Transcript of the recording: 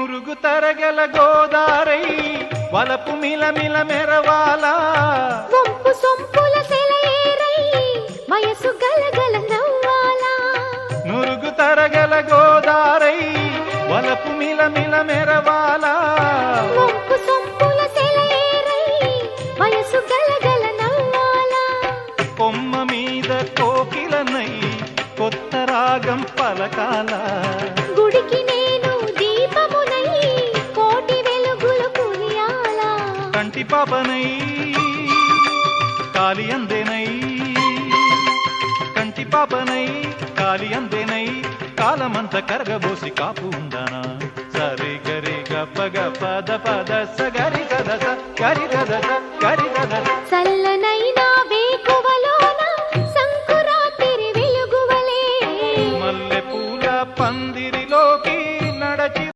నురుగు తరగల గోదారై వలపు మిలమిల మెరవాలా వంపు సొంపుల సెలయేరై వయసు గలగల నవ్వాలా నురుగు తరగల గోదారై వలపు మిలమిల మెరవాలా వంపు సొంపుల సెలయేరై వయసు గలగల నవ్వాలా కొమ్మ మీద కోకిలనై కొత్త రాగం పలకాల గుడికి నేను దీపమునై కోటి వెలుగులు కురియాలా కంటి పాపనై కాలి అందేనై కంటి పాపనై కాలి అందేనై కాలమంత కరగబోసి కాపు ఉందానా సరి గరి గప్ప గప ద పద స గరి గద స గరి గద స